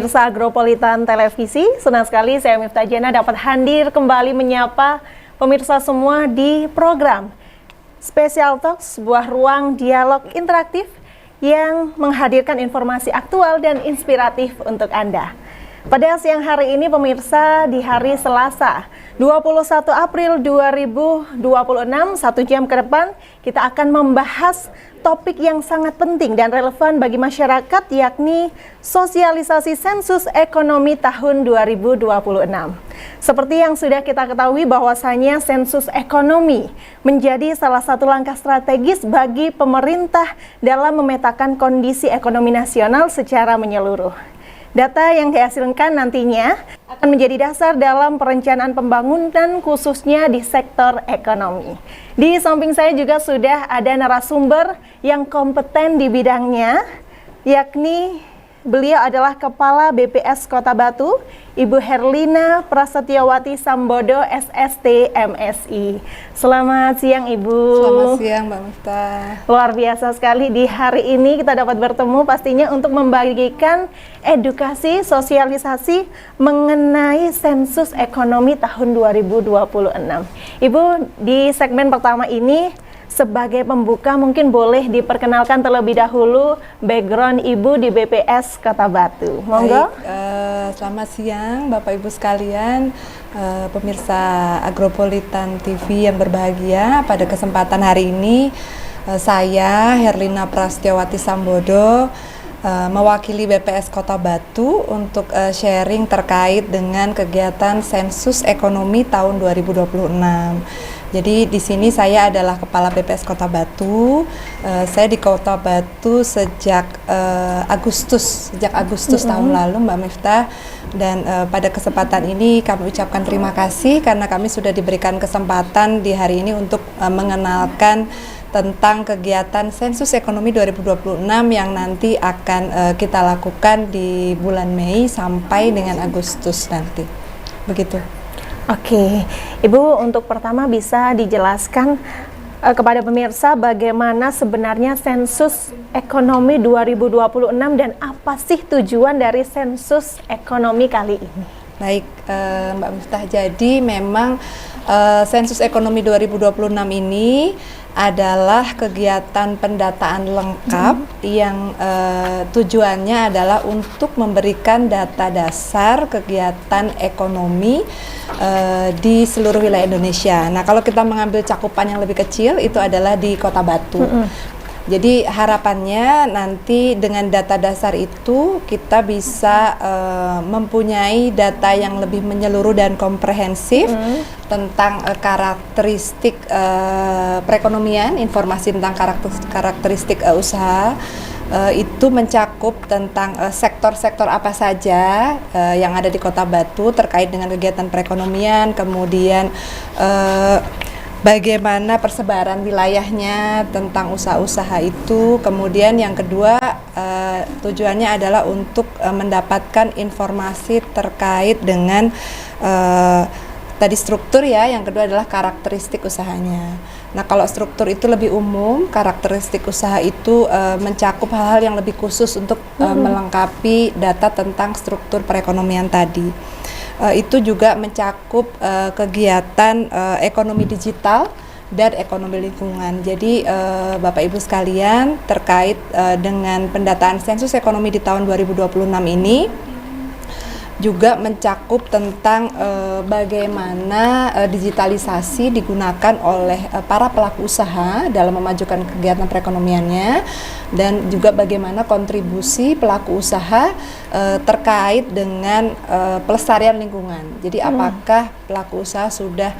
Pemirsa Agropolitan Televisi, senang sekali saya Miftah Jana dapat hadir kembali menyapa pemirsa semua di program Special Talk, sebuah ruang dialog interaktif yang menghadirkan informasi aktual dan inspiratif untuk Anda. Pada siang hari ini pemirsa, di hari Selasa 21 April 2026, 1 jam ke depan kita akan membahas topik yang sangat penting dan relevan bagi masyarakat, yakni sosialisasi sensus ekonomi tahun 2026. Seperti yang sudah kita ketahui bahwasanya sensus ekonomi menjadi salah satu langkah strategis bagi pemerintah dalam memetakan kondisi ekonomi nasional secara menyeluruh. Data yang dihasilkan nantinya akan menjadi dasar dalam perencanaan pembangunan khususnya di sektor ekonomi. Di samping saya juga sudah ada narasumber yang kompeten di bidangnya, yakni beliau adalah Kepala BPS Kota Batu, Ibu Herlina Prasetyawati Sambodo, SST, MSI. Selamat siang Ibu. Selamat siang Mbak Miftah. Luar biasa sekali di hari ini kita dapat bertemu pastinya untuk membagikan edukasi, sosialisasi mengenai sensus ekonomi tahun 2026. Ibu, di segmen pertama ini sebagai pembuka mungkin boleh diperkenalkan terlebih dahulu background Ibu di BPS Kota Batu. Monggo. Baik, selamat siang Bapak Ibu sekalian, pemirsa Agropolitan TV yang berbahagia. Pada kesempatan hari ini saya Herlina Prasetyawati Sambodo mewakili BPS Kota Batu untuk sharing terkait dengan kegiatan sensus ekonomi tahun 2026. Jadi di sini saya adalah Kepala BPS Kota Batu. Saya di Kota Batu sejak Agustus tahun lalu, Mbak Miftah. Dan pada kesempatan ini kami ucapkan terima kasih karena kami sudah diberikan kesempatan di hari ini untuk mengenalkan tentang kegiatan sensus ekonomi 2026 yang nanti akan kita lakukan di bulan Mei sampai dengan Agustus nanti. Begitu. Oke, Ibu, untuk pertama bisa dijelaskan kepada pemirsa bagaimana sebenarnya sensus ekonomi 2026 dan apa sih tujuan dari sensus ekonomi kali ini? Baik, Mbak Miftah, jadi memang sensus ekonomi 2026 ini adalah kegiatan pendataan lengkap yang tujuannya adalah untuk memberikan data dasar kegiatan ekonomi di seluruh wilayah Indonesia. Nah, kalau kita mengambil cakupan yang lebih kecil itu adalah di Kota Batu. Jadi harapannya nanti dengan data dasar itu kita bisa mempunyai data yang lebih menyeluruh dan komprehensif tentang karakteristik perekonomian, informasi tentang karakteristik usaha. Itu mencakup tentang sektor-sektor apa saja yang ada di Kota Batu terkait dengan kegiatan perekonomian, kemudian bagaimana persebaran wilayahnya tentang usaha-usaha itu. Kemudian yang kedua tujuannya adalah untuk mendapatkan informasi terkait dengan tadi struktur ya, yang kedua adalah karakteristik usahanya. Nah, kalau struktur itu lebih umum, karakteristik usaha itu mencakup hal-hal yang lebih khusus untuk melengkapi data tentang struktur perekonomian tadi. Itu juga mencakup kegiatan ekonomi digital dan ekonomi lingkungan. Jadi Bapak Ibu sekalian, terkait dengan pendataan sensus ekonomi di tahun 2026 ini juga mencakup tentang bagaimana digitalisasi digunakan oleh para pelaku usaha dalam memajukan kegiatan perekonomiannya, dan juga bagaimana kontribusi pelaku usaha terkait dengan pelestarian lingkungan. Jadi apakah pelaku usaha sudah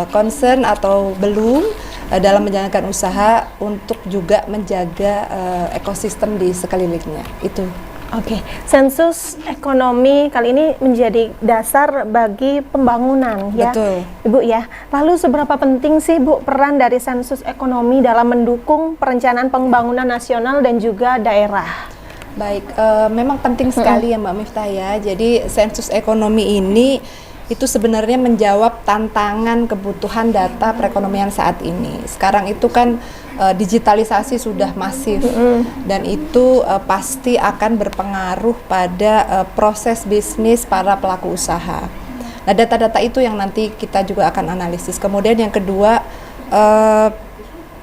concern atau belum dalam menjalankan usaha untuk juga menjaga ekosistem di sekelilingnya. Itu. Oke, sensus ekonomi kali ini menjadi dasar bagi pembangunan, ya, Betul. Ibu ya. Lalu seberapa penting sih Bu peran dari sensus ekonomi dalam mendukung perencanaan pembangunan nasional dan juga daerah? Baik, memang penting sekali ya Mbak Miftah ya. Jadi sensus ekonomi ini itu sebenarnya menjawab tantangan kebutuhan data perekonomian saat ini. Sekarang itu kan digitalisasi sudah masif dan itu pasti akan berpengaruh pada proses bisnis para pelaku usaha. Nah, data-data itu yang nanti kita juga akan analisis. Kemudian yang kedua,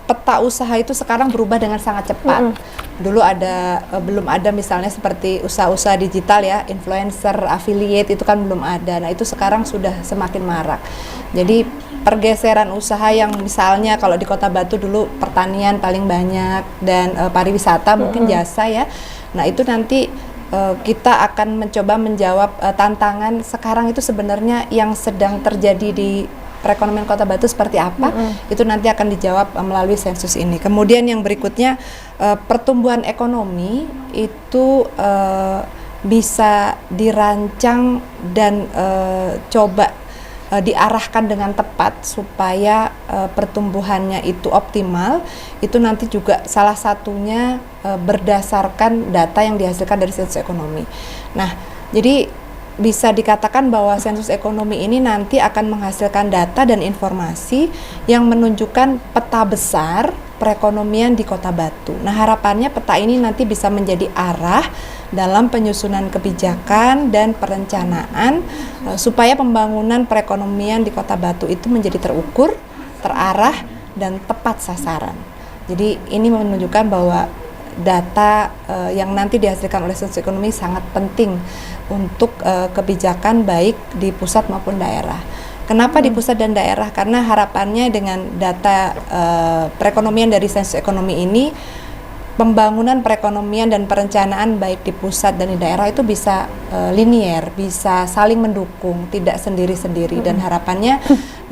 peta usaha itu sekarang berubah dengan sangat cepat. Dulu belum ada misalnya seperti usaha-usaha digital ya, influencer, affiliate itu kan belum ada. Nah, itu sekarang sudah semakin marak. Jadi pergeseran usaha yang misalnya kalau di Kota Batu dulu pertanian paling banyak dan pariwisata mungkin jasa ya. Nah, itu nanti kita akan mencoba menjawab tantangan sekarang itu sebenarnya yang sedang terjadi di perekonomian Kota Batu seperti apa, itu nanti akan dijawab melalui sensus ini. Kemudian yang berikutnya, pertumbuhan ekonomi itu bisa dirancang dan coba diarahkan dengan tepat supaya pertumbuhannya itu optimal. Itu nanti juga salah satunya berdasarkan data yang dihasilkan dari sensus ekonomi. Nah, jadi bisa dikatakan bahwa sensus ekonomi ini nanti akan menghasilkan data dan informasi yang menunjukkan peta besar perekonomian di Kota Batu. Nah, harapannya peta ini nanti bisa menjadi arah dalam penyusunan kebijakan dan perencanaan supaya pembangunan perekonomian di Kota Batu itu menjadi terukur, terarah, dan tepat sasaran. Jadi ini menunjukkan bahwa data yang nanti dihasilkan oleh sensus ekonomi sangat penting untuk kebijakan baik di pusat maupun daerah. Kenapa di pusat dan daerah? Karena harapannya dengan data perekonomian dari sensus ekonomi ini, pembangunan perekonomian dan perencanaan baik di pusat dan di daerah itu bisa linier, bisa saling mendukung, tidak sendiri-sendiri. Dan harapannya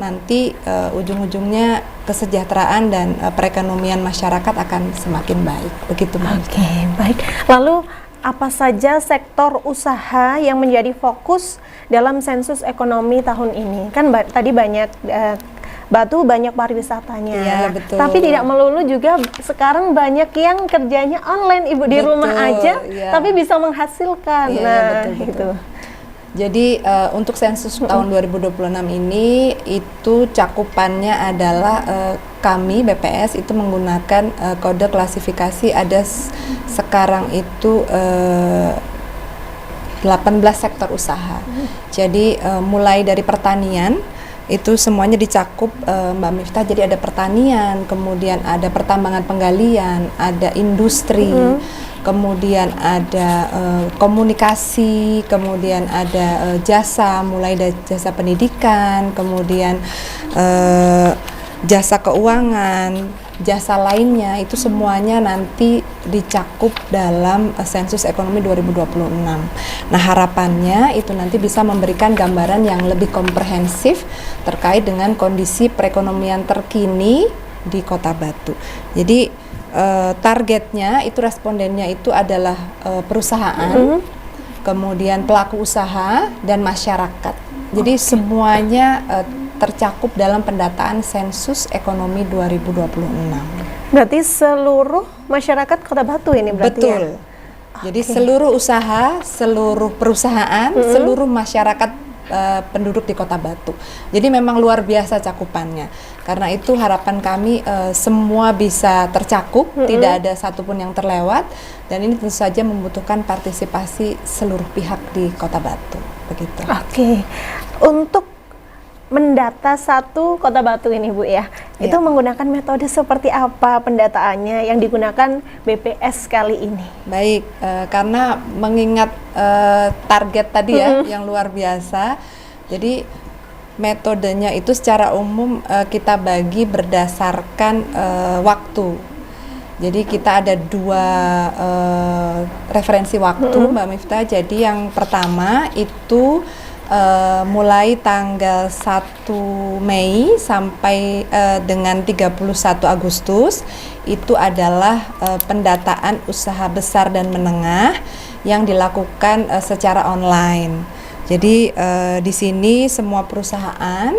nanti ujung-ujungnya kesejahteraan dan perekonomian masyarakat akan semakin baik. Begitu, Mbak. Oke, baik. Lalu apa saja sektor usaha yang menjadi fokus dalam sensus ekonomi tahun ini? Kan tadi banyak Batu banyak pariwisatanya. Iya, betul. Tapi tidak melulu juga sekarang banyak yang kerjanya online, Ibu, di rumah aja, tapi bisa menghasilkan. Betul. Jadi untuk sensus tahun 2026 ini itu cakupannya adalah kami BPS itu menggunakan kode klasifikasi ada sekarang itu 18 sektor usaha. Jadi mulai dari pertanian itu semuanya dicakup, Mbak Miftah. Jadi ada pertanian, kemudian ada pertambangan penggalian, ada industri, kemudian ada komunikasi, kemudian ada jasa, mulai dari jasa pendidikan, kemudian jasa keuangan, jasa lainnya, itu semuanya nanti dicakup dalam sensus ekonomi 2026. Nah, harapannya itu nanti bisa memberikan gambaran yang lebih komprehensif terkait dengan kondisi perekonomian terkini di Kota Batu. Jadi targetnya itu respondennya itu adalah perusahaan, kemudian pelaku usaha dan masyarakat. Jadi semuanya tercakup dalam pendataan sensus ekonomi 2026. Berarti seluruh masyarakat Kota Batu ini berarti. Betul. Ya? Jadi seluruh usaha, seluruh perusahaan, seluruh masyarakat penduduk di Kota Batu. Jadi memang luar biasa cakupannya. Karena itu harapan kami semua bisa tercakup, tidak ada satupun yang terlewat, dan ini tentu saja membutuhkan partisipasi seluruh pihak di Kota Batu. Begitu. Oke. Untuk mendata satu Kota Batu ini, Bu, ya, itu menggunakan metode seperti apa pendataannya yang digunakan BPS kali ini? Baik, karena mengingat target tadi ya yang luar biasa, jadi metodenya itu secara umum kita bagi berdasarkan waktu. Jadi kita ada dua referensi waktu, Mbak Miftah. Jadi yang pertama itu mulai tanggal 1 Mei sampai dengan 31 Agustus itu adalah pendataan usaha besar dan menengah yang dilakukan secara online. Jadi di sini semua perusahaan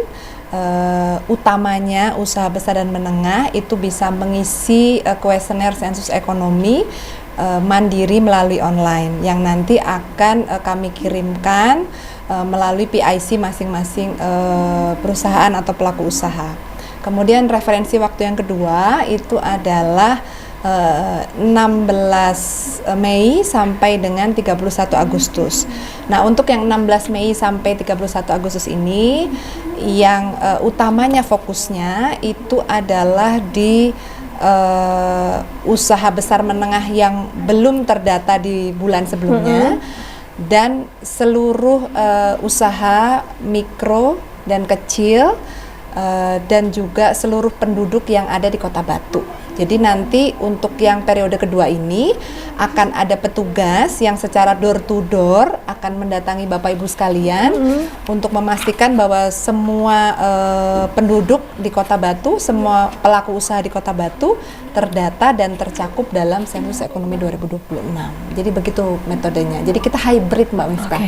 utamanya usaha besar dan menengah itu bisa mengisi kuesioner sensus ekonomi mandiri melalui online yang nanti akan kami kirimkan melalui PIC masing-masing perusahaan atau pelaku usaha. Kemudian referensi waktu yang kedua itu adalah 16 Mei sampai dengan 31 Agustus. Nah, untuk yang 16 Mei sampai 31 Agustus ini yang utamanya fokusnya itu adalah di usaha besar menengah yang belum terdata di bulan sebelumnya dan seluruh usaha mikro dan kecil dan juga seluruh penduduk yang ada di Kota Batu. Jadi nanti untuk yang periode kedua ini akan ada petugas yang secara door to door akan mendatangi Bapak Ibu sekalian untuk memastikan bahwa semua penduduk di Kota Batu, semua pelaku usaha di Kota Batu terdata dan tercakup dalam Sensus Ekonomi 2026. Jadi begitu metodenya. Jadi kita hybrid Mbak Miftah.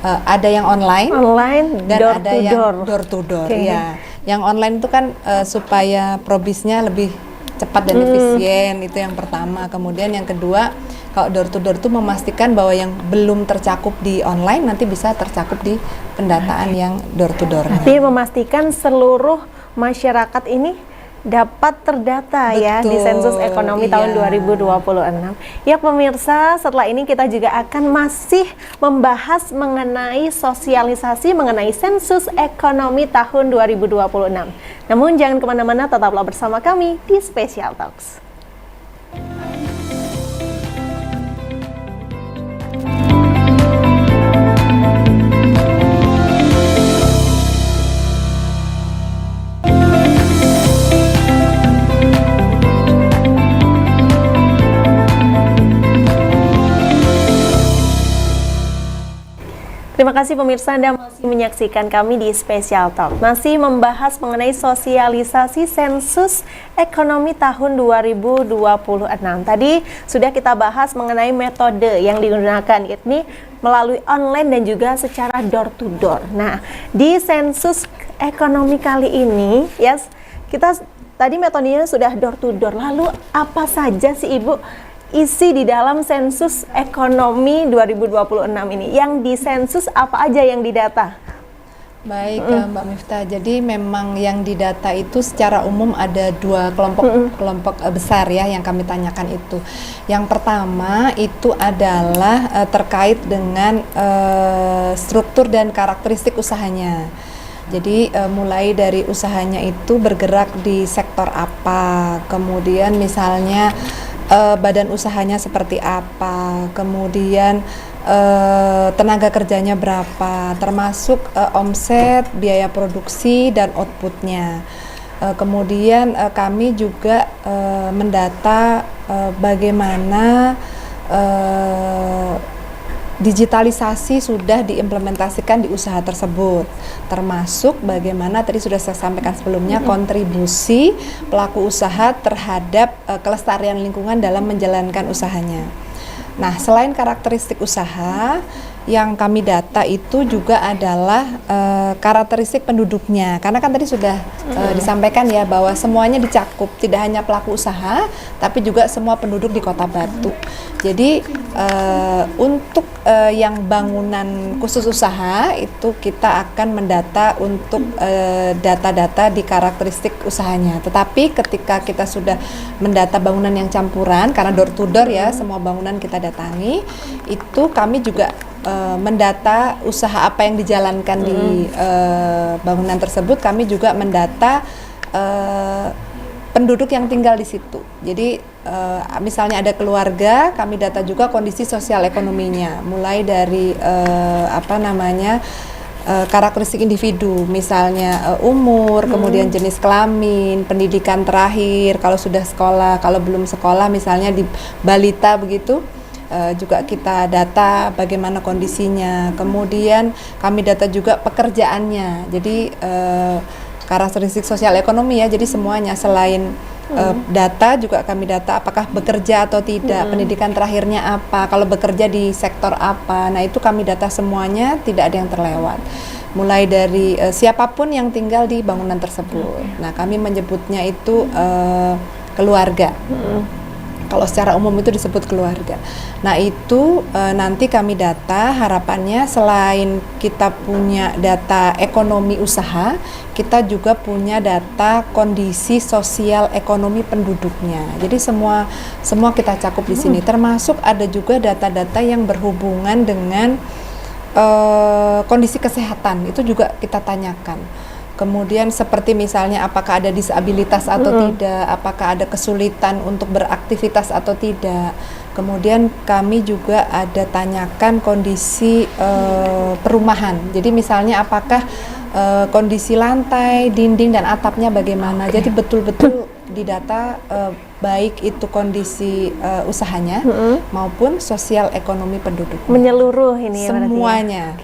Ada yang online dan ada yang door to door. Ya. Yang online itu kan supaya probisnya lebih cepat dan efisien, itu yang pertama. Kemudian yang kedua, kalau door to door itu memastikan bahwa yang belum tercakup di online nanti bisa tercakup di pendataan yang door to door. Tapi memastikan seluruh masyarakat ini dapat terdata. Betul, ya di Sensus Ekonomi tahun 2026. Ya pemirsa, setelah ini kita juga akan masih membahas mengenai sosialisasi mengenai Sensus Ekonomi tahun 2026. Namun jangan kemana-mana, tetaplah bersama kami di Special Talks. Terima kasih pemirsa, Anda masih menyaksikan kami di Special Talk. Masih membahas mengenai sosialisasi Sensus Ekonomi tahun 2026. Tadi sudah kita bahas mengenai metode yang digunakan, yakni melalui online dan juga secara door to door. Nah, di Sensus Ekonomi kali ini, ya, kita tadi metodenya sudah door to door. Lalu apa saja sih Ibu isi di dalam Sensus Ekonomi 2026 ini? Yang di sensus apa aja yang didata? Baik Mbak Miftah, jadi memang yang didata itu secara umum ada dua kelompok besar ya yang kami tanyakan itu. Yang pertama itu adalah terkait dengan struktur dan karakteristik usahanya. Jadi mulai dari usahanya itu bergerak di sektor apa, kemudian misalnya badan usahanya seperti apa, kemudian tenaga kerjanya berapa, termasuk omset, biaya produksi, dan outputnya. Kemudian kami juga mendata bagaimana digitalisasi sudah diimplementasikan di usaha tersebut, termasuk bagaimana tadi sudah saya sampaikan sebelumnya kontribusi pelaku usaha terhadap kelestarian lingkungan dalam menjalankan usahanya. Nah, selain karakteristik usaha, yang kami data itu juga adalah karakteristik penduduknya, karena kan tadi sudah disampaikan ya bahwa semuanya dicakup, tidak hanya pelaku usaha tapi juga semua penduduk di Kota Batu. Jadi untuk yang bangunan khusus usaha itu kita akan mendata untuk data-data di karakteristik usahanya. Tetapi ketika kita sudah mendata bangunan yang campuran, karena door to door ya, semua bangunan kita datangi, itu kami juga mendata usaha apa yang dijalankan di bangunan tersebut. Kami juga mendata penduduk yang tinggal di situ. Jadi misalnya ada keluarga, kami data juga kondisi sosial ekonominya, mulai dari karakteristik individu, misalnya umur, kemudian jenis kelamin, pendidikan terakhir, kalau sudah sekolah, kalau belum sekolah misalnya di balita begitu. Juga kita data bagaimana kondisinya. Kemudian kami data juga pekerjaannya. Jadi karakteristik sosial ekonomi ya. Jadi semuanya selain data juga kami data apakah bekerja atau tidak, pendidikan terakhirnya apa, kalau bekerja di sektor apa. Nah, itu kami data semuanya, tidak ada yang terlewat. Mulai dari siapapun yang tinggal di bangunan tersebut. Nah, kami menyebutnya itu keluarga. Kalau secara umum itu disebut keluarga. Nah itu nanti kami data, harapannya selain kita punya data ekonomi usaha, kita juga punya data kondisi sosial ekonomi penduduknya. Jadi semua kita cakup di sini. Termasuk ada juga data-data yang berhubungan dengan kondisi kesehatan, itu juga kita tanyakan. Kemudian seperti misalnya apakah ada disabilitas atau tidak, apakah ada kesulitan untuk beraktivitas atau tidak. Kemudian kami juga ada tanyakan kondisi perumahan. Jadi misalnya apakah kondisi lantai, dinding dan atapnya bagaimana. Jadi betul-betul didata baik itu kondisi usahanya maupun sosial ekonomi penduduk. Menyeluruh ini semuanya.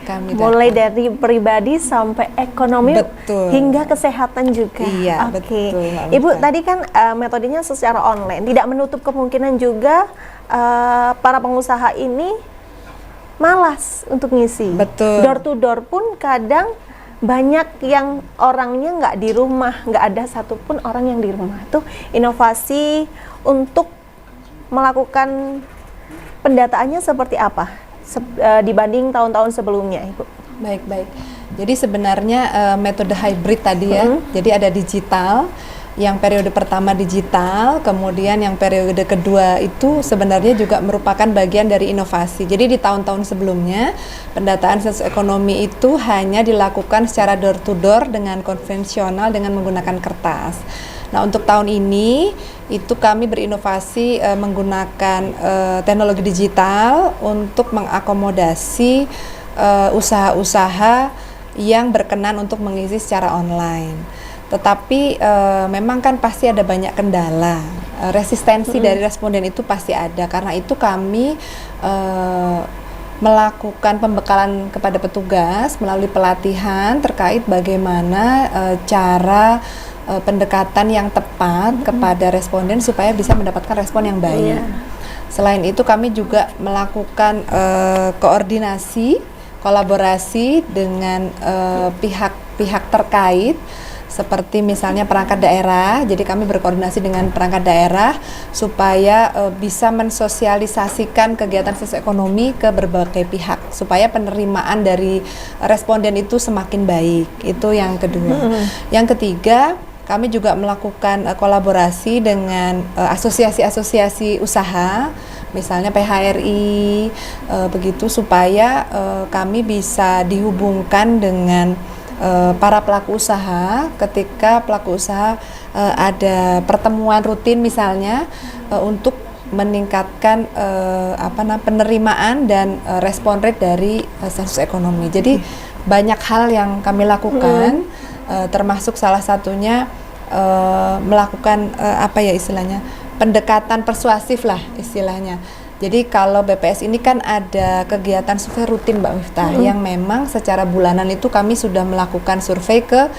Kami mulai dari pribadi sampai ekonomi, betul, hingga kesehatan juga. Iya, betul. Ibu tadi kan metodenya secara online, tidak menutup kemungkinan juga para pengusaha ini malas untuk ngisi. Betul. Door to door pun kadang banyak yang orangnya nggak di rumah, nggak ada satupun orang yang di rumah. Itu inovasi untuk melakukan pendataannya seperti apa? Dibanding tahun-tahun sebelumnya, Ibu. Baik. Jadi sebenarnya metode hybrid tadi ya. Jadi ada digital, yang periode pertama digital, kemudian yang periode kedua itu sebenarnya juga merupakan bagian dari inovasi. Jadi di tahun-tahun sebelumnya pendataan sensus ekonomi itu hanya dilakukan secara door to door dengan konvensional dengan menggunakan kertas. Nah untuk tahun ini itu kami berinovasi menggunakan teknologi digital untuk mengakomodasi usaha-usaha yang berkenan untuk mengisi secara online. Tetapi memang kan pasti ada banyak kendala, resistensi dari responden itu pasti ada. Karena itu kami melakukan pembekalan kepada petugas melalui pelatihan terkait bagaimana cara pendekatan yang tepat kepada responden supaya bisa mendapatkan respon yang baik. Selain itu kami juga melakukan koordinasi, kolaborasi dengan pihak-pihak terkait seperti misalnya perangkat daerah. Jadi kami berkoordinasi dengan perangkat daerah supaya bisa mensosialisasikan kegiatan sosioekonomi ke berbagai pihak supaya penerimaan dari responden itu semakin baik. Itu yang kedua. Yang ketiga, kami juga melakukan kolaborasi dengan asosiasi-asosiasi usaha, misalnya PHRI, begitu supaya kami bisa dihubungkan dengan para pelaku usaha ketika pelaku usaha ada pertemuan rutin misalnya untuk meningkatkan penerimaan dan respon rate dari sensus ekonomi. Jadi banyak hal yang kami lakukan, termasuk salah satunya melakukan pendekatan persuasif lah istilahnya. Jadi kalau BPS ini kan ada kegiatan survei rutin Mbak Miftah yang memang secara bulanan itu kami sudah melakukan survei ke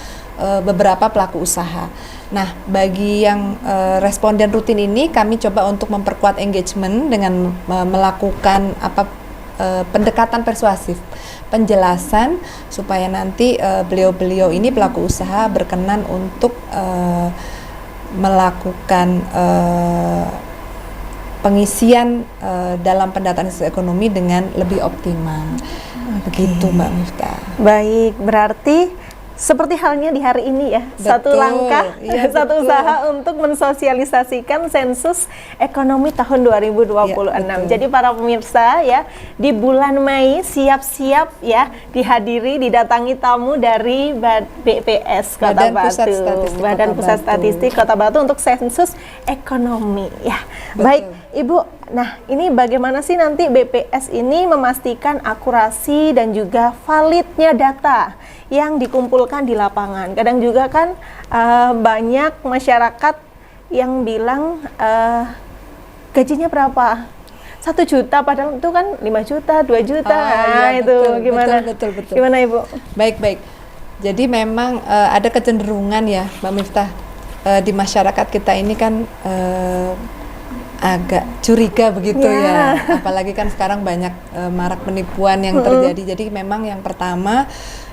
beberapa pelaku usaha. Nah, bagi yang responden rutin ini kami coba untuk memperkuat engagement dengan melakukan pendekatan persuasif, penjelasan supaya nanti beliau-beliau ini pelaku usaha berkenan untuk melakukan pengisian dalam pendataan ekonomi dengan lebih optimal. Begitu Mbak Miftah. Baik, berarti seperti halnya di hari ini ya, satu langkah, satu usaha untuk mensosialisasikan sensus ekonomi tahun 2026. Jadi para pemirsa ya, di bulan Mei siap-siap ya dihadiri, didatangi tamu dari BPS Kota Batu, Badan Pusat Statistik Kota Batu untuk sensus ekonomi ya. Baik, Ibu. Nah, ini bagaimana sih nanti BPS ini memastikan akurasi dan juga validnya data yang dikumpulkan di lapangan? Kadang juga kan banyak masyarakat yang bilang gajinya berapa? 1 juta, padahal itu kan 5 juta, 2 juta. Itu gimana? Betul. Gimana Ibu? Baik. Jadi memang ada kecenderungan ya Mbak Miftah, di masyarakat kita ini kan agak curiga begitu ya, apalagi kan sekarang banyak marak penipuan yang terjadi. Jadi memang yang pertama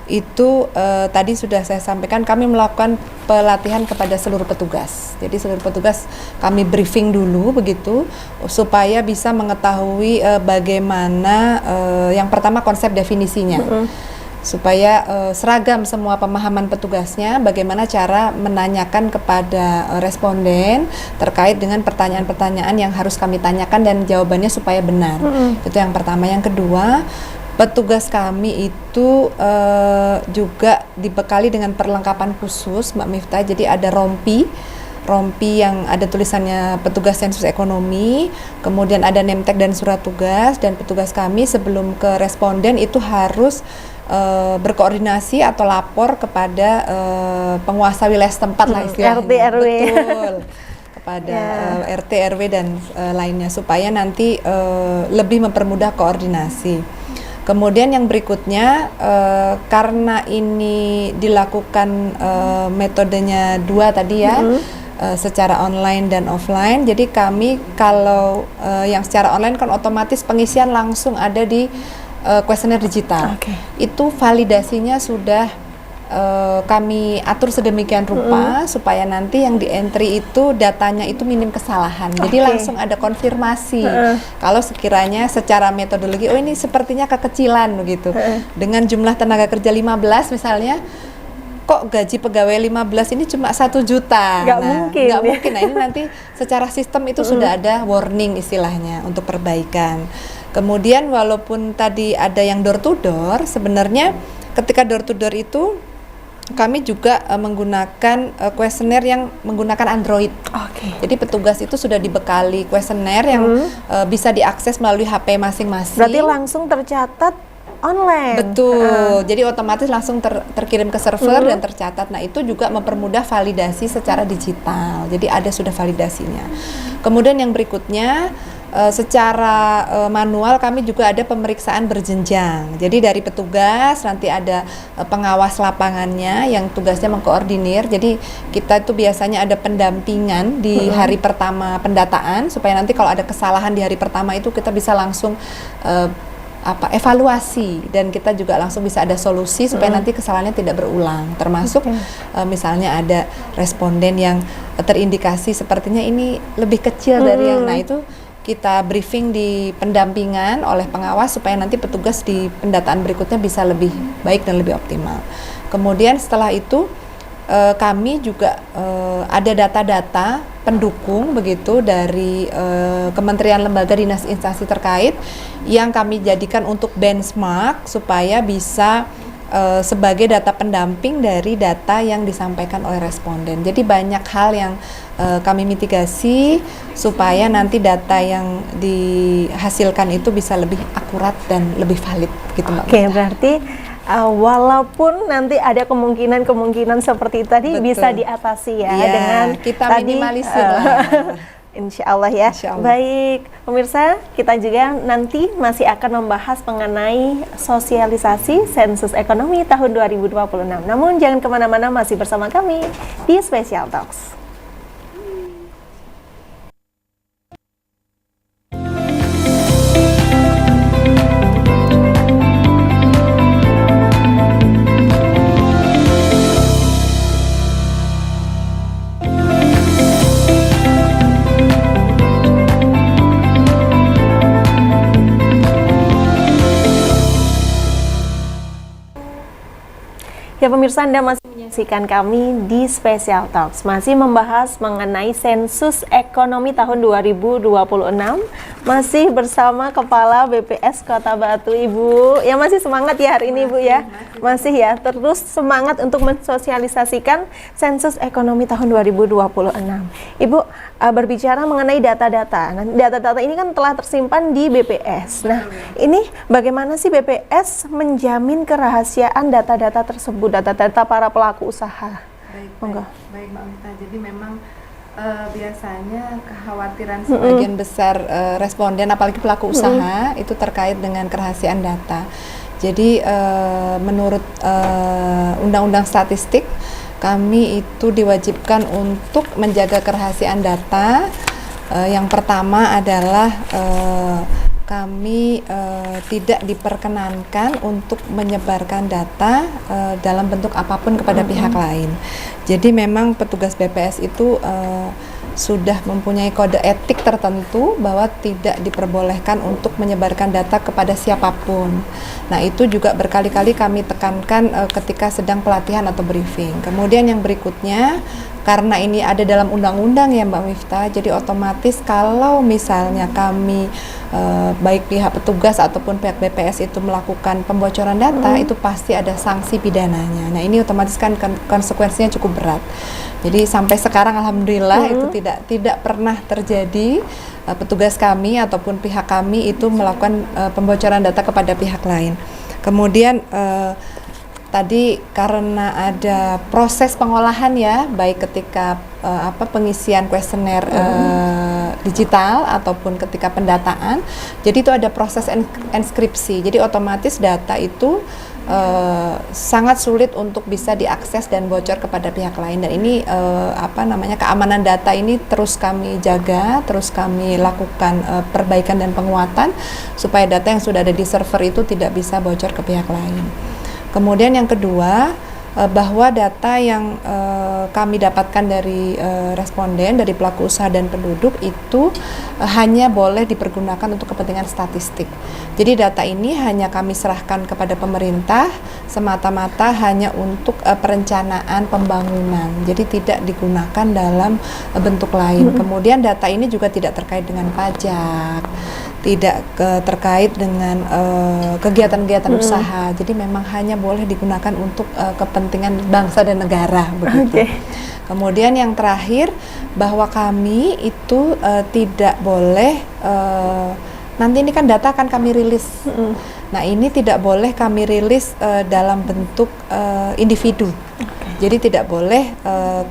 itu tadi sudah saya sampaikan, kami melakukan pelatihan kepada seluruh petugas. Jadi seluruh petugas kami briefing dulu begitu supaya bisa mengetahui bagaimana yang pertama konsep definisinya. Supaya seragam semua pemahaman petugasnya, bagaimana cara menanyakan kepada responden terkait dengan pertanyaan-pertanyaan yang harus kami tanyakan dan jawabannya supaya benar. Itu yang pertama. Yang kedua, petugas kami itu juga dibekali dengan perlengkapan khusus, Mbak Miftah. Jadi ada rompi yang ada tulisannya petugas sensus ekonomi, kemudian ada name tag dan surat tugas, dan petugas kami sebelum ke responden itu harus berkoordinasi atau lapor kepada penguasa wilayah setempat lah istilahnya. RT RW. Betul. Kepada RT RW dan lainnya supaya nanti lebih mempermudah koordinasi. Kemudian yang berikutnya, karena ini dilakukan metodenya dua tadi ya, secara online dan offline. Jadi kami kalau yang secara online kan otomatis pengisian langsung ada di kuesioner digital. Itu validasinya sudah kami atur sedemikian rupa supaya nanti yang di entry itu datanya itu minim kesalahan. Jadi langsung ada konfirmasi. Kalau sekiranya secara metodologi, oh ini sepertinya kekecilan begitu. Dengan jumlah tenaga kerja 15 misalnya, kok gaji pegawai 15 ini cuma 1 juta. Nggak mungkin. Nggak mungkin. Nah ini nanti secara sistem itu sudah ada warning istilahnya untuk perbaikan. Kemudian walaupun tadi ada yang door to door, sebenarnya ketika door to door itu kami juga menggunakan kuesioner yang menggunakan Android. Jadi petugas itu sudah dibekali kuesioner yang bisa diakses melalui HP masing-masing. Berarti langsung tercatat online. Betul. Jadi otomatis langsung terkirim ke server dan tercatat. Nah, itu juga mempermudah validasi secara digital. Jadi ada sudah validasinya. Kemudian yang berikutnya secara manual kami juga ada pemeriksaan berjenjang. Jadi dari petugas nanti ada pengawas lapangannya yang tugasnya mengkoordinir. Jadi kita itu biasanya ada pendampingan di hari pertama pendataan supaya nanti kalau ada kesalahan di hari pertama itu kita bisa langsung evaluasi dan kita juga langsung bisa ada solusi supaya nanti kesalahannya tidak berulang. Termasuk misalnya ada responden yang terindikasi sepertinya ini lebih kecil dari yang, nah itu kita briefing di pendampingan oleh pengawas supaya nanti petugas di pendataan berikutnya bisa lebih baik dan lebih optimal. Kemudian setelah itu kami juga ada data-data pendukung begitu dari kementerian, lembaga, dinas, instansi terkait yang kami jadikan untuk benchmark supaya bisa sebagai data pendamping dari data yang disampaikan oleh responden. Jadi banyak hal yang kami mitigasi supaya nanti data yang dihasilkan itu bisa lebih akurat dan lebih valid gitu Mbak. Oke, berarti walaupun nanti ada kemungkinan seperti tadi bisa diatasi ya, dengan kita tadi, minimalisir lah. Insya Allah ya. Insya Allah. Baik, pemirsa, kita juga nanti masih akan membahas mengenai sosialisasi sensus ekonomi tahun 2026. Namun jangan kemana-mana, masih bersama kami di Special Talks. Ya pemirsa, Anda masih menyaksikan kami di Special Talks, masih membahas mengenai sensus ekonomi tahun 2026, masih bersama Kepala BPS Kota Batu, Ibu. Ya masih semangat ya hari ini, Ibu ya. Masih ya, terus semangat untuk mensosialisasikan sensus ekonomi tahun 2026. Ibu, berbicara mengenai data-data. Nah, data-data ini kan telah tersimpan di BPS. Nah, ini bagaimana sih BPS menjamin kerahasiaan data-data tersebut, data-data para pelaku usaha? Baik Mbak Mita. Jadi memang biasanya kekhawatiran sebagian besar responden, apalagi pelaku usaha, itu terkait dengan kerahasiaan data. Jadi menurut Undang-Undang Statistik, kami itu diwajibkan untuk menjaga kerahasiaan data. Yang pertama adalah kami tidak diperkenankan untuk menyebarkan data dalam bentuk apapun kepada pihak lain. Jadi memang petugas BPS itu sudah mempunyai kode etik tertentu bahwa tidak diperbolehkan untuk menyebarkan data kepada siapapun. Nah, itu juga berkali-kali kami tekankan ketika sedang pelatihan atau briefing. Kemudian yang berikutnya, karena ini ada dalam undang-undang ya Mbak Miftah, jadi otomatis kalau misalnya kami baik pihak petugas ataupun pihak BPS itu melakukan pembocoran data, itu pasti ada sanksi pidananya. Nah, ini otomatis kan konsekuensinya cukup berat. Jadi sampai sekarang alhamdulillah itu tidak pernah terjadi petugas kami ataupun pihak kami itu melakukan pembocoran data kepada pihak lain. Kemudian tadi karena ada proses pengolahan ya, baik ketika pengisian kuesioner digital ataupun ketika pendataan, jadi itu ada proses enskripsi. Jadi otomatis data itu sangat sulit untuk bisa diakses dan bocor kepada pihak lain. Dan ini keamanan data ini terus kami jaga, terus kami lakukan perbaikan dan penguatan supaya data yang sudah ada di server itu tidak bisa bocor ke pihak lain. Kemudian yang kedua, bahwa data yang kami dapatkan dari responden, dari pelaku usaha dan penduduk itu hanya boleh dipergunakan untuk kepentingan statistik. Jadi data ini hanya kami serahkan kepada pemerintah semata-mata hanya untuk perencanaan pembangunan. Jadi tidak digunakan dalam bentuk lain. Kemudian data ini juga tidak terkait dengan pajak, tidak terkait dengan kegiatan-kegiatan usaha. Jadi memang hanya boleh digunakan untuk kepentingan bangsa dan negara begitu. Kemudian yang terakhir, bahwa kami itu tidak boleh nanti ini kan data akan kami rilis. Nah, ini tidak boleh kami rilis dalam bentuk individu. Jadi tidak boleh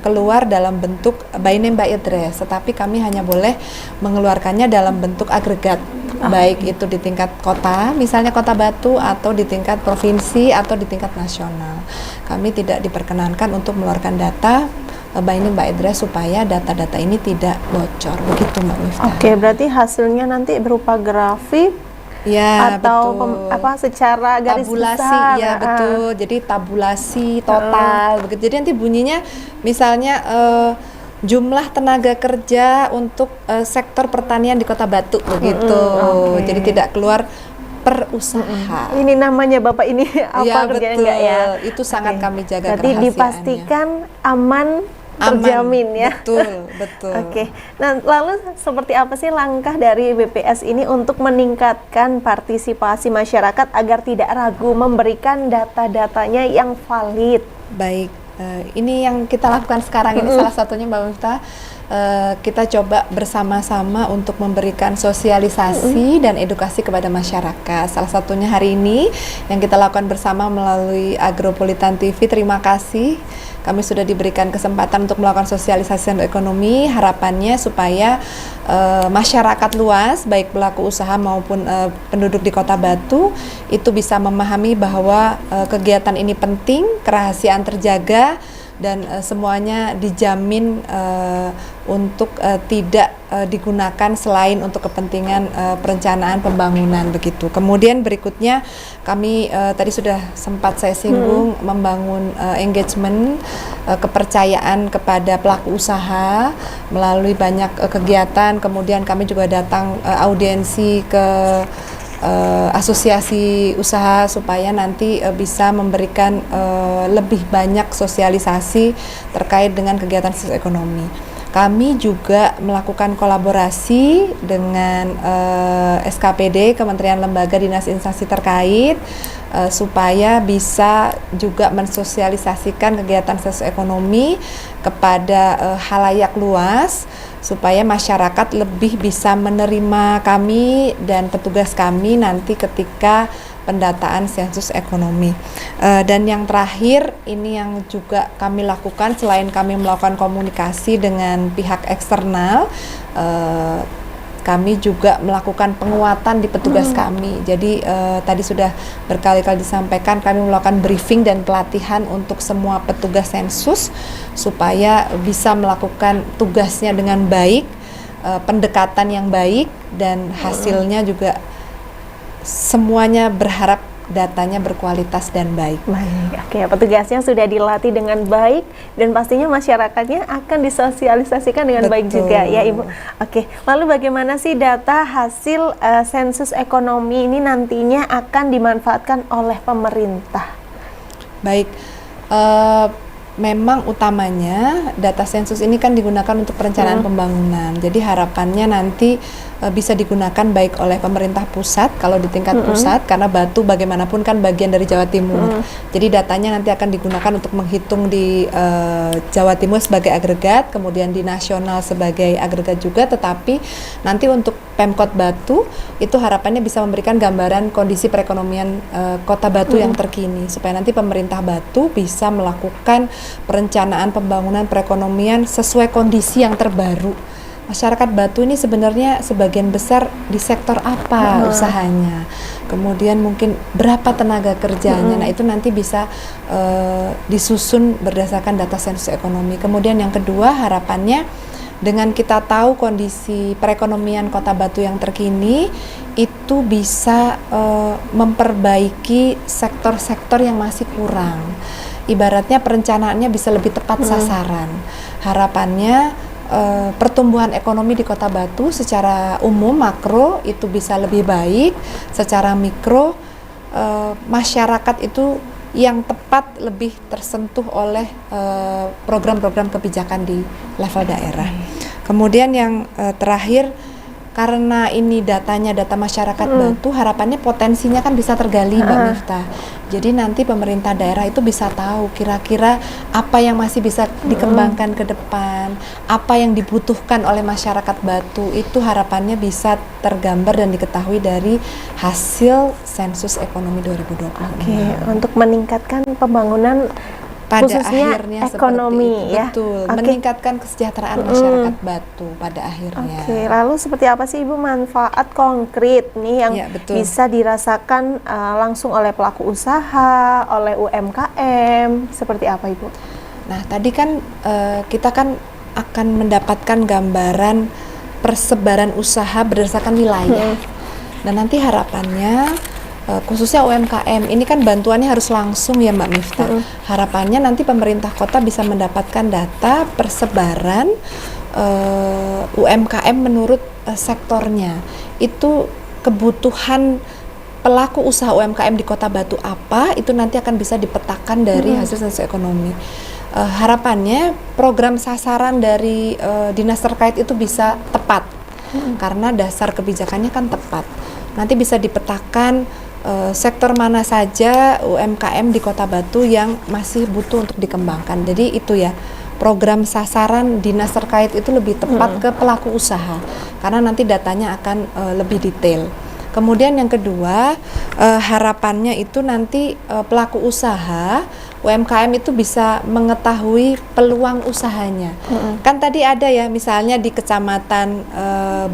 keluar dalam bentuk by name by address, tetapi kami hanya boleh mengeluarkannya dalam bentuk agregat, baik itu di tingkat kota, misalnya Kota Batu, atau di tingkat provinsi atau di tingkat nasional. Kami tidak diperkenankan untuk mengeluarkan data by name by address supaya data-data ini tidak bocor, begitu Mbak Miftah. Oke, berarti hasilnya nanti berupa grafik ya, atau secara garis tabulasi besar. ya betul. Jadi tabulasi total begitu. Jadi nanti bunyinya misalnya jumlah tenaga kerja untuk sektor pertanian di Kota Batu begitu. Jadi tidak keluar per usaha. Ini namanya Bapak ini apa ya, kerjanya betul. enggak ya? Itu sangat kami jaga berarti kerahasiaannya. dipastikan aman, terjamin ya. Betul. Oke. Nah, lalu seperti apa sih langkah dari BPS ini untuk meningkatkan partisipasi masyarakat agar tidak ragu memberikan data-datanya yang valid? Baik, ini yang kita lakukan sekarang ini salah satunya Mbak Miftah. Kita coba bersama-sama untuk memberikan sosialisasi dan edukasi kepada masyarakat. Salah satunya hari ini yang kita lakukan bersama melalui Agropolitan TV. Terima kasih, kami sudah diberikan kesempatan untuk melakukan sosialisasi ekonomi. Harapannya supaya masyarakat luas, baik pelaku usaha maupun penduduk di Kota Batu, itu bisa memahami bahwa kegiatan ini penting, kerahasiaan terjaga, dan semuanya dijamin untuk tidak digunakan selain untuk kepentingan perencanaan pembangunan begitu. Kemudian berikutnya kami tadi sudah sempat saya singgung membangun engagement, kepercayaan kepada pelaku usaha melalui banyak kegiatan. Kemudian kami juga datang audiensi ke asosiasi usaha supaya nanti bisa memberikan lebih banyak sosialisasi terkait dengan kegiatan ekonomi. Kami juga melakukan kolaborasi dengan SKPD, Kementerian Lembaga Dinas Instansi terkait, supaya bisa juga mensosialisasikan kegiatan sosioekonomi kepada halayak luas, supaya masyarakat lebih bisa menerima kami dan petugas kami nanti ketika pendataan sensus ekonomi. Dan yang terakhir, ini yang juga kami lakukan selain kami melakukan komunikasi dengan pihak eksternal, kami juga melakukan penguatan di petugas kami. Jadi tadi sudah berkali-kali disampaikan, kami melakukan briefing dan pelatihan untuk semua petugas sensus supaya bisa melakukan tugasnya dengan baik, pendekatan yang baik, dan hasilnya juga semuanya berharap datanya berkualitas dan baik. Baik, oke, petugasnya sudah dilatih dengan baik dan pastinya masyarakatnya akan disosialisasikan dengan baik juga ya Ibu. Oke, lalu bagaimana sih data hasil sensus ekonomi ini nantinya akan dimanfaatkan oleh pemerintah? Baik, memang utamanya data sensus ini kan digunakan untuk perencanaan pembangunan. Jadi harapannya nanti bisa digunakan baik oleh pemerintah pusat kalau di tingkat pusat, karena Batu bagaimanapun kan bagian dari Jawa Timur. Jadi datanya nanti akan digunakan untuk menghitung di Jawa Timur sebagai agregat, kemudian di nasional sebagai agregat juga, tetapi nanti untuk Pemkot Batu itu harapannya bisa memberikan gambaran kondisi perekonomian Kota Batu yang terkini, supaya nanti pemerintah Batu bisa melakukan perencanaan pembangunan perekonomian sesuai kondisi yang terbaru. Masyarakat Batu ini sebenarnya sebagian besar di sektor apa usahanya, kemudian mungkin berapa tenaga kerjanya. Nah itu nanti bisa disusun berdasarkan data sensus ekonomi. Kemudian yang kedua, harapannya dengan kita tahu kondisi perekonomian Kota Batu yang terkini, itu bisa memperbaiki sektor-sektor yang masih kurang. Ibaratnya perencanaannya bisa lebih tepat sasaran. Harapannya pertumbuhan ekonomi di Kota Batu secara umum makro itu bisa lebih baik, secara mikro masyarakat itu yang tepat lebih tersentuh oleh program-program kebijakan di level daerah. Kemudian yang terakhir, karena ini datanya data masyarakat Batu, harapannya potensinya kan bisa tergali Mbak Miftah. Jadi nanti pemerintah daerah itu bisa tahu kira-kira apa yang masih bisa dikembangkan ke depan, apa yang dibutuhkan oleh masyarakat Batu, itu harapannya bisa tergambar dan diketahui dari hasil sensus ekonomi 2020. Oke, untuk meningkatkan pembangunan pada khususnya akhirnya ekonomi seperti itu, ya. betul, meningkatkan kesejahteraan masyarakat Batu pada akhirnya. Oke, lalu seperti apa sih Ibu manfaat konkret nih yang bisa dirasakan langsung oleh pelaku usaha, oleh UMKM, seperti apa Ibu? Nah tadi kan kita kan akan mendapatkan gambaran persebaran usaha berdasarkan wilayah. Dan nanti harapannya khususnya UMKM ini kan bantuannya harus langsung ya Mbak Miftah. Harapannya nanti pemerintah kota bisa mendapatkan data persebaran UMKM menurut sektornya. Itu kebutuhan pelaku usaha UMKM di Kota Batu apa, itu nanti akan bisa dipetakan dari hasil sensus ekonomi. Harapannya program sasaran dari dinas terkait itu bisa tepat karena dasar kebijakannya kan tepat. Nanti bisa dipetakan sektor mana saja UMKM di Kota Batu yang masih butuh untuk dikembangkan. Jadi itu ya, program sasaran dinas terkait itu lebih tepat ke pelaku usaha karena nanti datanya akan lebih detail. Kemudian yang kedua, harapannya itu nanti pelaku usaha UMKM itu bisa mengetahui peluang usahanya. Kan tadi ada ya, misalnya di Kecamatan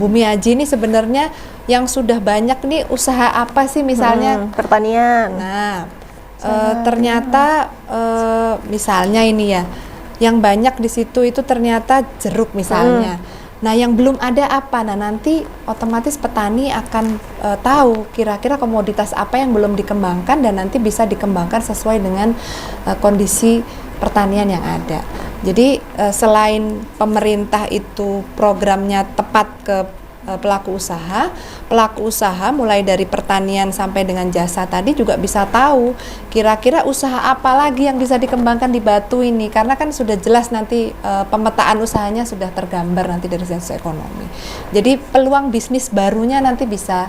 Bumiaji ini sebenarnya yang sudah banyak nih usaha apa sih, misalnya pertanian. Nah, ternyata misalnya ini ya, yang banyak di situ itu ternyata jeruk misalnya. Nah, yang belum ada apa? Nah, nanti otomatis petani akan tahu kira-kira komoditas apa yang belum dikembangkan dan nanti bisa dikembangkan sesuai dengan kondisi pertanian yang ada. Jadi selain pemerintah itu programnya tepat ke pelaku usaha mulai dari pertanian sampai dengan jasa tadi juga bisa tahu kira-kira usaha apa lagi yang bisa dikembangkan di Batu ini, karena kan sudah jelas nanti pemetaan usahanya sudah tergambar nanti dari sensus ekonomi. Jadi peluang bisnis barunya nanti bisa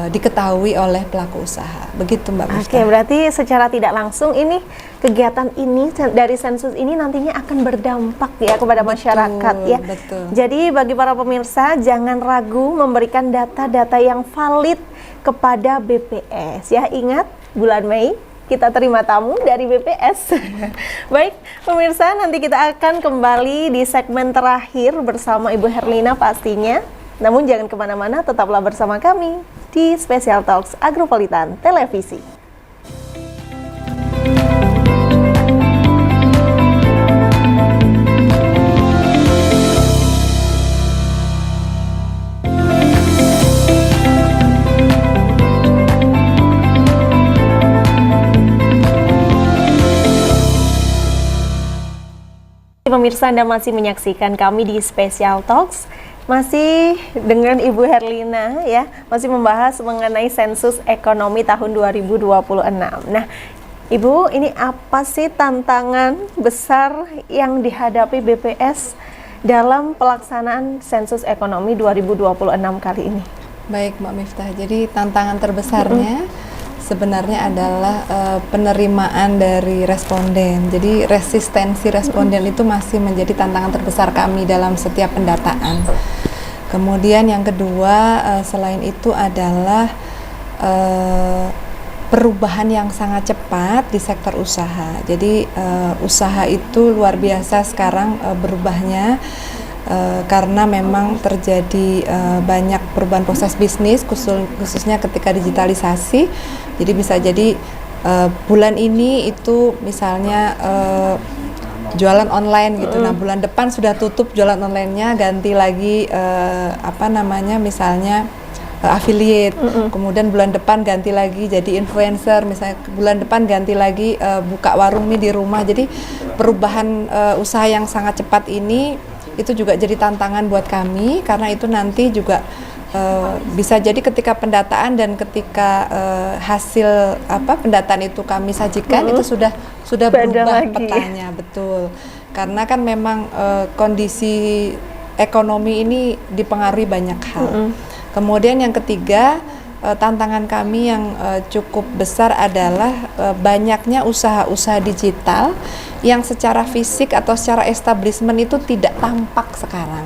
diketahui oleh pelaku usaha. Begitu Mbak Miftah. Oke, berarti secara tidak langsung ini kegiatan ini dari sensus ini nantinya akan berdampak ya kepada masyarakat ya. Betul. Jadi bagi para pemirsa jangan ragu memberikan data-data yang valid kepada BPS ya. Ingat bulan Mei kita terima tamu dari BPS. Baik, pemirsa, nanti kita akan kembali di segmen terakhir bersama Ibu Herlina pastinya. Namun jangan kemana-mana, tetaplah bersama kami di Special Talks Agropolitan Televisi. pemirsa, Anda masih menyaksikan kami di Special Talks. Masih dengan Ibu Herlina ya, masih membahas mengenai sensus ekonomi tahun 2026. Nah, Ibu, ini apa sih tantangan besar yang dihadapi BPS dalam pelaksanaan sensus ekonomi 2026 kali ini? Baik, Mbak Miftah. Jadi tantangan terbesarnya sebenarnya adalah penerimaan dari responden. Jadi resistensi responden itu masih menjadi tantangan terbesar kami dalam setiap pendataan. Kemudian yang kedua, selain itu adalah perubahan yang sangat cepat di sektor usaha. Jadi usaha itu luar biasa sekarang berubahnya. Karena memang terjadi banyak perubahan proses bisnis khususnya ketika digitalisasi. Jadi bisa jadi bulan ini itu misalnya jualan online gitu. Nah, bulan depan sudah tutup jualan online-nya, ganti lagi misalnya affiliate. Kemudian bulan depan ganti lagi jadi influencer, misalnya bulan depan ganti lagi buka warung nih di rumah. Jadi perubahan usaha yang sangat cepat ini itu juga jadi tantangan buat kami, karena itu nanti juga bisa jadi ketika pendataan dan ketika hasil pendataan itu kami sajikan itu sudah berubah petanya, betul. Karena kan memang kondisi ekonomi ini dipengaruhi banyak hal. Kemudian yang ketiga, tantangan kami yang cukup besar adalah banyaknya usaha-usaha digital yang secara fisik atau secara establishment itu tidak tampak sekarang.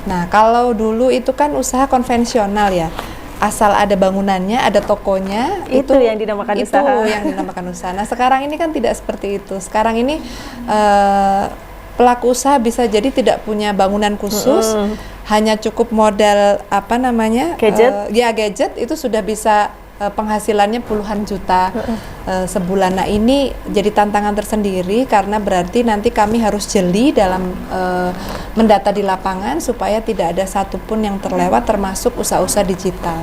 Nah, kalau dulu itu kan usaha konvensional ya, asal ada bangunannya, ada tokonya, itu yang dinamakan usaha. Itu yang dinamakan usaha. Nah, sekarang ini kan tidak seperti itu. Sekarang ini pelaku usaha bisa jadi tidak punya bangunan khusus, hanya cukup modal gadget. Gadget itu sudah bisa penghasilannya puluhan juta sebulan. Nah, ini jadi tantangan tersendiri karena berarti nanti kami harus jeli dalam mendata di lapangan supaya tidak ada satupun yang terlewat, termasuk usaha-usaha digital.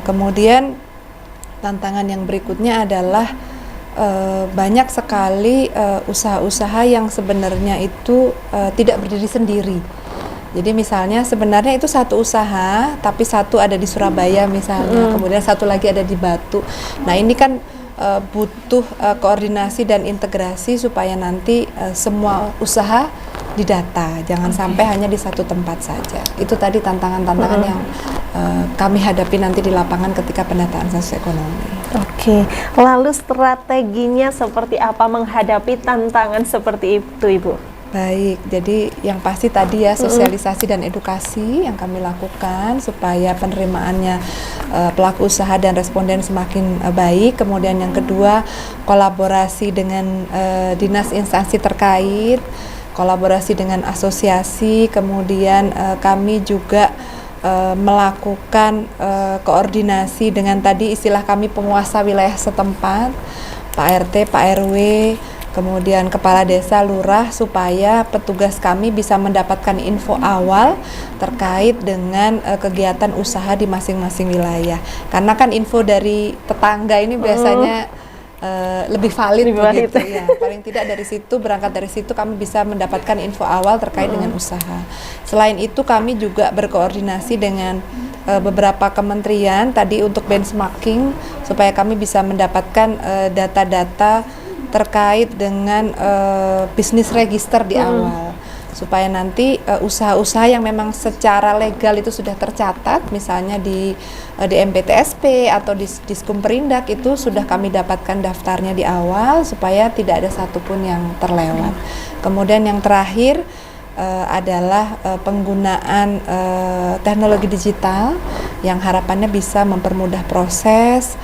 Kemudian tantangan yang berikutnya adalah banyak sekali usaha-usaha yang sebenarnya itu tidak berdiri sendiri. Jadi misalnya sebenarnya itu satu usaha, tapi satu ada di Surabaya misalnya, kemudian satu lagi ada di Batu. Nah, ini kan butuh koordinasi dan integrasi supaya nanti semua usaha didata, jangan sampai hanya di satu tempat saja. Itu tadi tantangan-tantangan yang kami hadapi nanti di lapangan ketika pendataan sensus ekonomi. Oke, lalu strateginya seperti apa menghadapi tantangan seperti itu, Ibu? Baik, jadi yang pasti tadi ya sosialisasi dan edukasi yang kami lakukan supaya penerimaannya pelaku usaha dan responden semakin baik. Kemudian yang kedua, kolaborasi dengan dinas instansi terkait, kolaborasi dengan asosiasi. Kemudian kami juga melakukan koordinasi dengan tadi istilah kami penguasa wilayah setempat, Pak RT, Pak RW, kemudian kepala desa, lurah, supaya petugas kami bisa mendapatkan info awal terkait dengan kegiatan usaha di masing-masing wilayah. Karena kan info dari tetangga ini biasanya lebih valid begitu ya. Paling tidak dari situ, berangkat dari situ kami bisa mendapatkan info awal terkait dengan usaha. Selain itu kami juga berkoordinasi dengan beberapa kementerian tadi untuk benchmarking supaya kami bisa mendapatkan data-data terkait dengan bisnis register di awal, supaya nanti usaha-usaha yang memang secara legal itu sudah tercatat, misalnya di MPTSP atau di Diskumperindak, itu sudah kami dapatkan daftarnya di awal supaya tidak ada satupun yang terlewat. Kemudian yang terakhir adalah penggunaan teknologi digital yang harapannya bisa mempermudah proses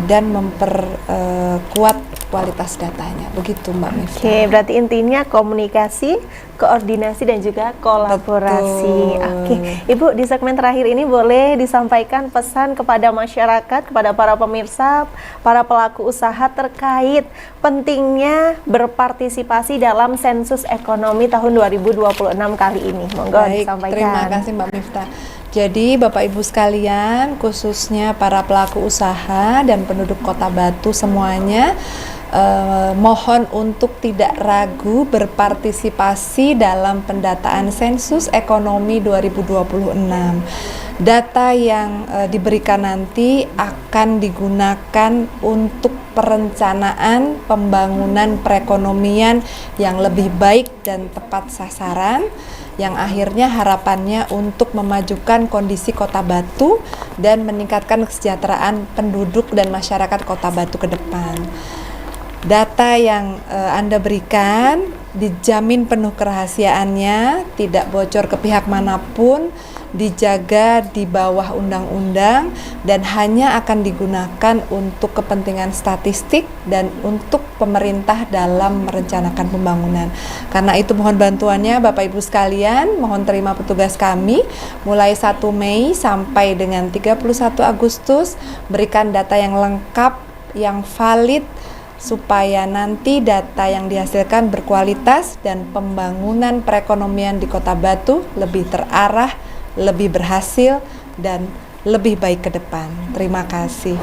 dan memperkuat kualitas datanya. Begitu, Mbak Miftah. Oke, berarti intinya komunikasi, koordinasi dan juga kolaborasi. Betul. Oke, Ibu, di segmen terakhir ini boleh disampaikan pesan kepada masyarakat, kepada para pemirsa, para pelaku usaha terkait pentingnya berpartisipasi dalam sensus ekonomi tahun 2026 kali ini. Monggo disampaikan. Terima kasih, Mbak Miftah. Jadi Bapak Ibu sekalian, khususnya para pelaku usaha dan penduduk Kota Batu semuanya, mohon untuk tidak ragu berpartisipasi dalam pendataan sensus ekonomi 2026. Data yang diberikan nanti akan digunakan untuk perencanaan pembangunan perekonomian yang lebih baik dan tepat sasaran, yang akhirnya harapannya untuk memajukan kondisi Kota Batu dan meningkatkan kesejahteraan penduduk dan masyarakat Kota Batu ke depan. Data yang Anda berikan dijamin penuh kerahasiaannya, tidak bocor ke pihak manapun, dijaga di bawah undang-undang, dan hanya akan digunakan untuk kepentingan statistik dan untuk pemerintah dalam merencanakan pembangunan. Karena itu mohon bantuannya Bapak Ibu sekalian, mohon terima petugas kami mulai 1 Mei sampai dengan 31 Agustus, berikan data yang lengkap, yang valid, supaya nanti data yang dihasilkan berkualitas dan pembangunan perekonomian di Kota Batu lebih terarah, lebih berhasil, dan lebih baik ke depan. Terima kasih.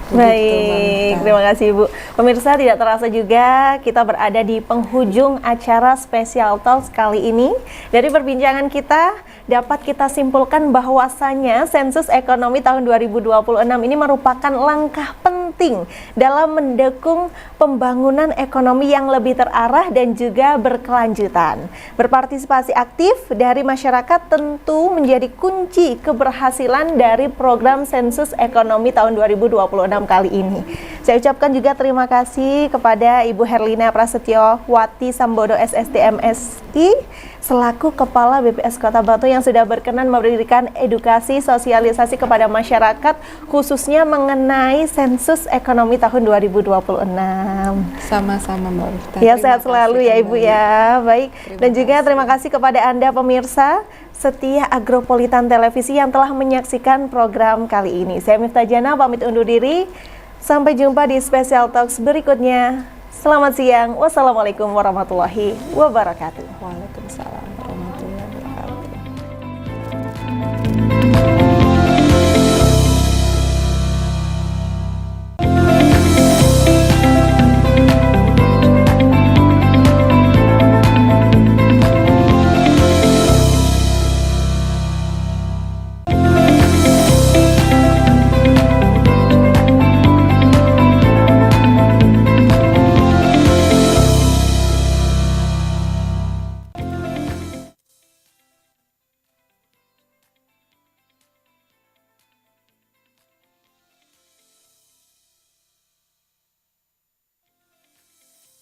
Baik, terima kasih Ibu. Pemirsa, tidak terasa juga kita berada di penghujung acara Special Talks kali ini. Dari perbincangan kita dapat kita simpulkan bahwasanya sensus ekonomi tahun 2026 ini merupakan langkah penting dalam mendukung pembangunan ekonomi yang lebih terarah dan juga berkelanjutan. Berpartisipasi aktif dari masyarakat tentu menjadi kunci keberhasilan dari program sensus ekonomi tahun 2026 kali ini. Saya ucapkan juga terima kasih kepada Ibu Herlina Prasetyowati Sambodo SST MSI selaku Kepala BPS Kota Batu yang sudah berkenan memberikan edukasi sosialisasi kepada masyarakat khususnya mengenai sensus ekonomi tahun 2026. Sama-sama Mbak Ufta. Ya, sehat selalu ya Ibu ya. Baik. Dan juga terima kasih kepada Anda pemirsa setia Agropolitan Televisi yang telah menyaksikan program kali ini. Saya Miftah Jana pamit undur diri. Sampai jumpa di Special Talks berikutnya. Selamat siang. Wassalamualaikum warahmatullahi wabarakatuh. Waalaikumsalam.